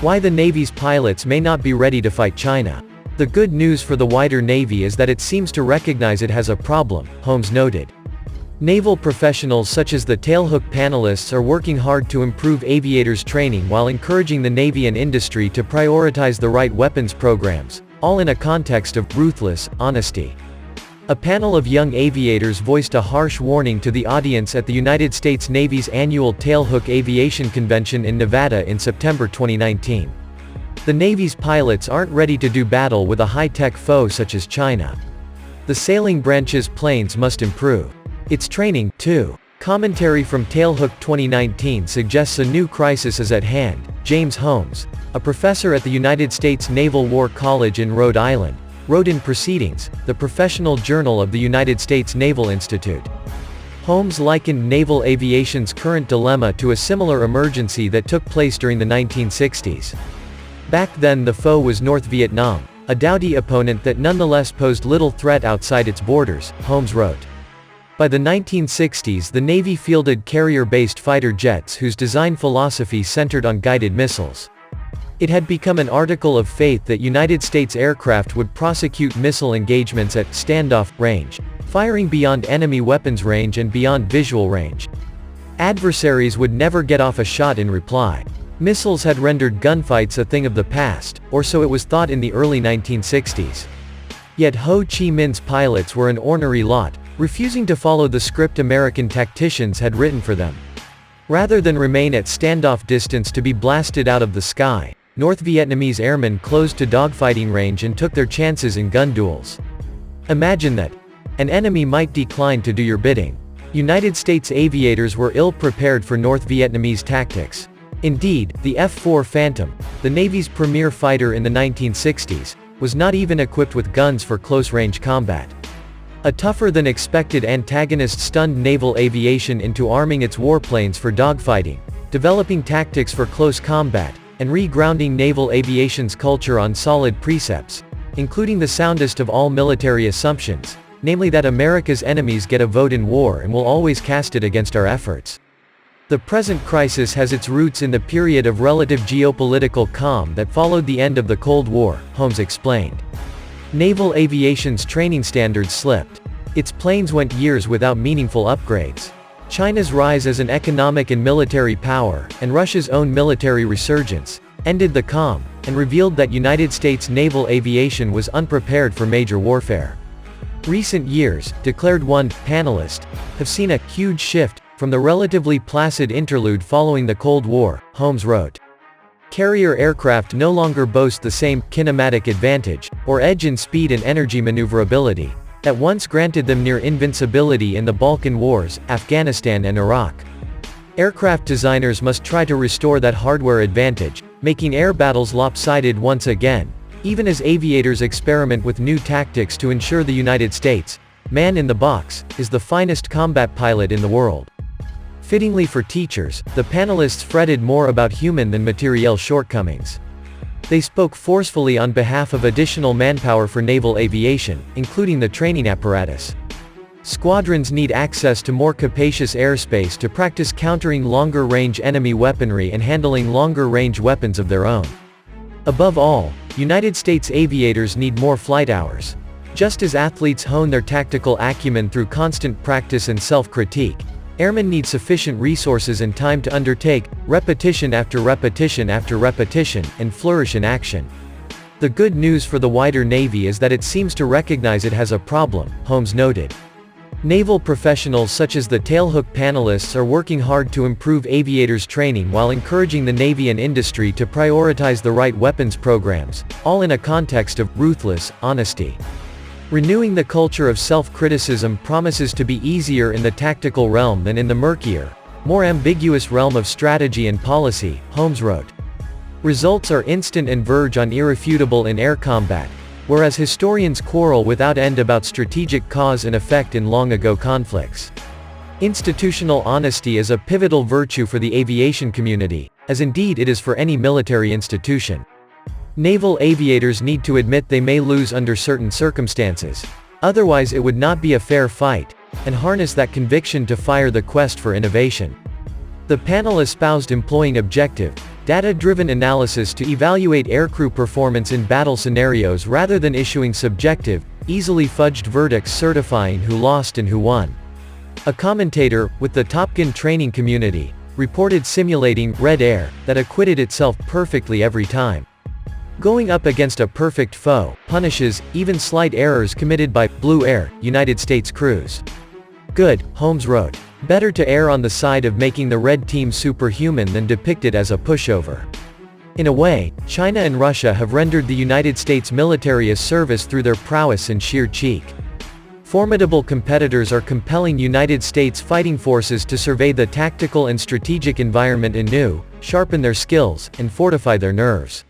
Why the Navy's pilots may not be ready to fight China. The good news for the wider Navy is that it seems to recognize it has a problem, Holmes noted. Naval professionals such as the tailhook panelists are working hard to improve aviators' training while encouraging the Navy and industry to prioritize the right weapons programs, all in a context of ruthless honesty. A panel of young aviators voiced a harsh warning to the audience at the United States Navy's annual Tailhook Aviation Convention in Nevada in September 2019. The Navy's pilots aren't ready to do battle with a high-tech foe such as China. The sailing branch's planes must improve its training, too. Commentary from Tailhook 2019 suggests a new crisis is at hand. James Holmes, a professor at the United States Naval War College in Rhode Island, wrote in Proceedings, the professional journal of the United States Naval Institute. Holmes likened naval aviation's current dilemma to a similar emergency that took place during the 1960s. Back then the foe was North Vietnam, a doughty opponent that nonetheless posed little threat outside its borders, Holmes wrote. By the 1960s the Navy fielded carrier-based fighter jets whose design philosophy centered on guided missiles. It had become an article of faith that United States aircraft would prosecute missile engagements at standoff range, firing beyond enemy weapons range and beyond visual range. Adversaries would never get off a shot in reply. Missiles had rendered gunfights a thing of the past, or so it was thought in the early 1960s. Yet Ho Chi Minh's pilots were an ornery lot, refusing to follow the script American tacticians had written for them. Rather than remain at standoff distance to be blasted out of the sky, North Vietnamese airmen closed to dogfighting range and took their chances in gun duels. Imagine that. An enemy might decline to do your bidding. United States aviators were ill-prepared for North Vietnamese tactics. Indeed, the F-4 Phantom, the Navy's premier fighter in the 1960s, was not even equipped with guns for close-range combat. A tougher-than-expected antagonist stunned naval aviation into arming its warplanes for dogfighting, developing tactics for close combat, and re-grounding naval aviation's culture on solid precepts, including the soundest of all military assumptions, namely that America's enemies get a vote in war and will always cast it against our efforts. The present crisis has its roots in the period of relative geopolitical calm that followed the end of the Cold War, Holmes explained. Naval aviation's training standards slipped. Its planes went years without meaningful upgrades. China's rise as an economic and military power, and Russia's own military resurgence, ended the calm, and revealed that United States naval aviation was unprepared for major warfare. Recent years, declared one panelist, have seen a huge shift from the relatively placid interlude following the Cold War, Holmes wrote. Carrier aircraft no longer boast the same kinematic advantage, or edge in speed and energy maneuverability, that once granted them near invincibility in the Balkan Wars, Afghanistan and Iraq. Aircraft designers must try to restore that hardware advantage, making air battles lopsided once again, even as aviators experiment with new tactics to ensure the United States, man in the box, is the finest combat pilot in the world. Fittingly for teachers, the panelists fretted more about human than materiel shortcomings. They spoke forcefully on behalf of additional manpower for naval aviation, including the training apparatus. Squadrons need access to more capacious airspace to practice countering longer-range enemy weaponry and handling longer-range weapons of their own. Above all, United States aviators need more flight hours. Just as athletes hone their tactical acumen through constant practice and self-critique, airmen need sufficient resources and time to undertake, repetition after repetition after repetition, and flourish in action. The good news for the wider Navy is that it seems to recognize it has a problem, Holmes noted. Naval professionals such as the tailhook panelists are working hard to improve aviators' training while encouraging the Navy and industry to prioritize the right weapons programs, all in a context of ruthless honesty. Renewing the culture of self-criticism promises to be easier in the tactical realm than in the murkier, more ambiguous realm of strategy and policy, Holmes wrote. Results are instant and verge on irrefutable in air combat, whereas historians quarrel without end about strategic cause and effect in long-ago conflicts. Institutional honesty is a pivotal virtue for the aviation community, as indeed it is for any military institution. Naval aviators need to admit they may lose under certain circumstances. Otherwise it would not be a fair fight, and harness that conviction to fire the quest for innovation. The panel espoused employing objective, data-driven analysis to evaluate aircrew performance in battle scenarios rather than issuing subjective, easily fudged verdicts certifying who lost and who won. A commentator, with the Top Gun training community, reported simulating Red Air that acquitted itself perfectly every time. Going up against a perfect foe punishes even slight errors committed by Blue Air, United States crews. Good, Holmes wrote. Better to err on the side of making the red team superhuman than depicted as a pushover. In a way, China and Russia have rendered the United States military a service through their prowess and sheer cheek. Formidable competitors are compelling United States fighting forces to survey the tactical and strategic environment anew, sharpen their skills, and fortify their nerves.